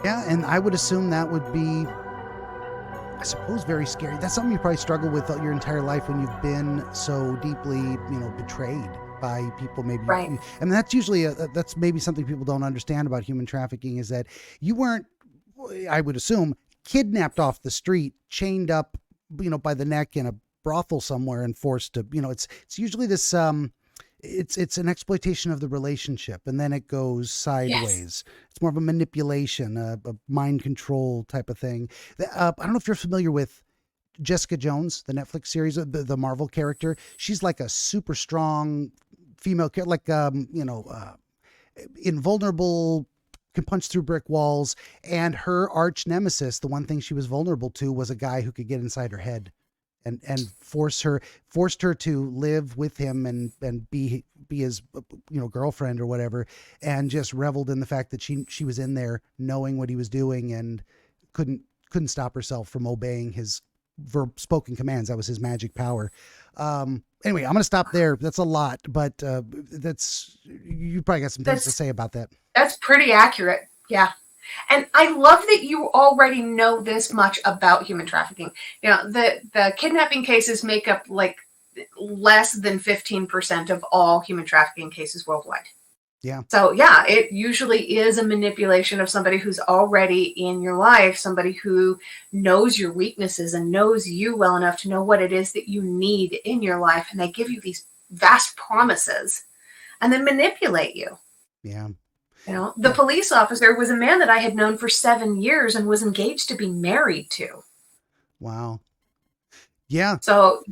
Yeah, and I would assume that would be, I suppose, very scary. That's something you probably struggle with your entire life when you've been so deeply, betrayed by people. Maybe, Right. I mean, that's usually that's maybe something people don't understand about human trafficking is that you weren't, I would assume, kidnapped off the street, chained up, by the neck in a brothel somewhere and forced to, it's usually this, it's an exploitation of the relationship, and then it goes Yes. sideways. It's more of a manipulation, a mind control type of thing. I don't know if you're familiar with Jessica Jones, the Netflix series, the Marvel character. She's like a super strong female character, like invulnerable, can punch through brick walls. And her arch nemesis, the one thing she was vulnerable to, was a guy who could get inside her head and forced her to live with him and be his girlfriend or whatever, and just reveled in the fact that she was in there knowing what he was doing and couldn't stop herself from obeying his spoken commands. That was his magic power. Anyway, I'm going to stop there. That's a lot, but that's, you probably got some things to That's say about that. that's pretty accurate. Yeah. And I love that you already know this much about human trafficking. The kidnapping cases make up like less than 15% of all human trafficking cases worldwide. Yeah. So yeah, it usually is a manipulation of somebody who's already in your life, somebody who knows your weaknesses and knows you well enough to know what it is that you need in your life. And they give you these vast promises and then manipulate you. Yeah. The police officer was a man that I had known for 7 years and was engaged to be married to. Wow. Yeah. So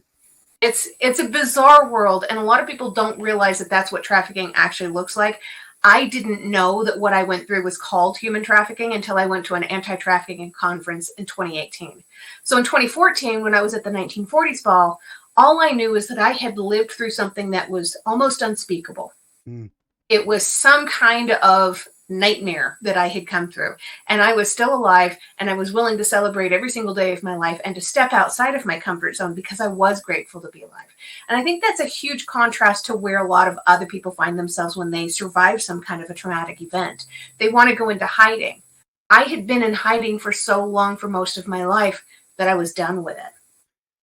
it's a bizarre world, and a lot of people don't realize that that's what trafficking actually looks like. I didn't know that what I went through was called human trafficking until I went to an anti-trafficking conference in 2018. So in 2014, when I was at the 1940s ball, all I knew is that I had lived through something that was almost unspeakable. Mm. It was some kind of nightmare that I had come through. And I was still alive, and I was willing to celebrate every single day of my life and to step outside of my comfort zone because I was grateful to be alive. And I think that's a huge contrast to where a lot of other people find themselves when they survive some kind of a traumatic event. They want to go into hiding. I had been in hiding for so long for most of my life that I was done with it.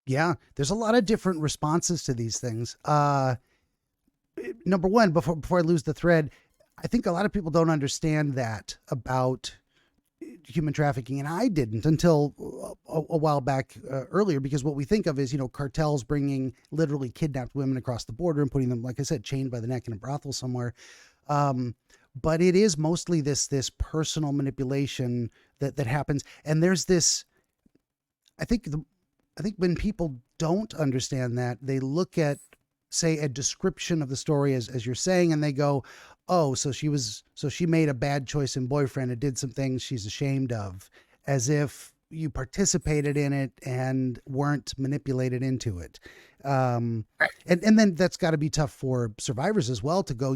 Yeah. There's a lot of different responses to these things. Number one, before I lose the thread, I think a lot of people don't understand that about human trafficking, and I didn't until a while back earlier, because what we think of is cartels bringing literally kidnapped women across the border and putting them, like I said, chained by the neck in a brothel somewhere. But it is mostly this personal manipulation that happens, and there's this. I think when people don't understand that, they look at, say, a description of the story as you're saying, and they go, oh, so she made a bad choice in boyfriend and did some things she's ashamed of, as if you participated in it and weren't manipulated into it. Right. And then that's got to be tough for survivors as well to go,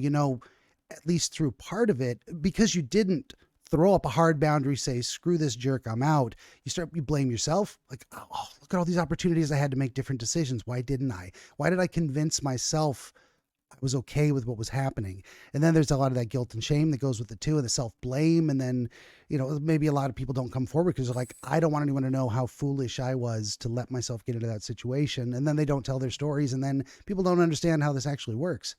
at least through part of it, because you didn't throw up a hard boundary, say, screw this jerk, I'm out. You blame yourself. Like, oh, look at all these opportunities I had to make different decisions. Why didn't I? Why did I convince myself I was okay with what was happening? And then there's a lot of that guilt and shame that goes with it too, and the self-blame. And then, maybe a lot of people don't come forward because they're like, I don't want anyone to know how foolish I was to let myself get into that situation. And then they don't tell their stories. And then people don't understand how this actually works.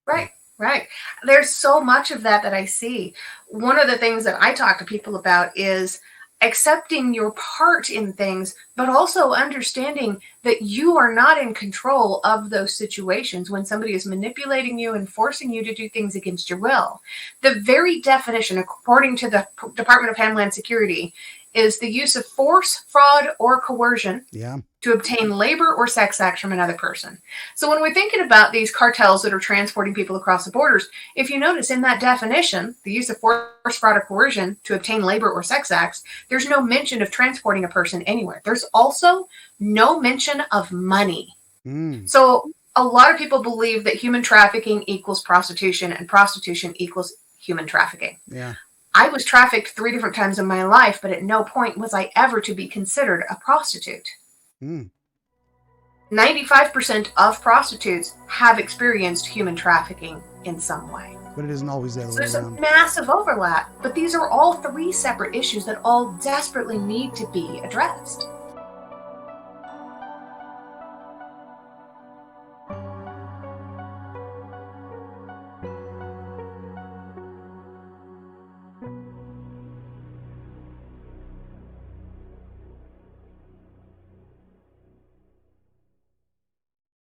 Right, right. There's so much of that I see. One of the things that I talk to people about is accepting your part in things, but also understanding that you are not in control of those situations when somebody is manipulating you and forcing you to do things against your will. The very definition, according to the Department of Homeland Security, is the use of force, fraud, or coercion Yeah. to obtain labor or sex acts from another person. So when we're thinking about these cartels that are transporting people across the borders, if you notice in that definition, the use of force, fraud, or coercion to obtain labor or sex acts, there's no mention of transporting a person anywhere. There's also no mention of money. Mm. So a lot of people believe that human trafficking equals prostitution and prostitution equals human trafficking. Yeah. I was trafficked 3 different times in my life, but at no point was I ever to be considered a prostitute. Mm. 95% of prostitutes have experienced human trafficking in some way. But it isn't always the other So way there's a around. massive overlap, but these are all three separate issues that all desperately need to be addressed.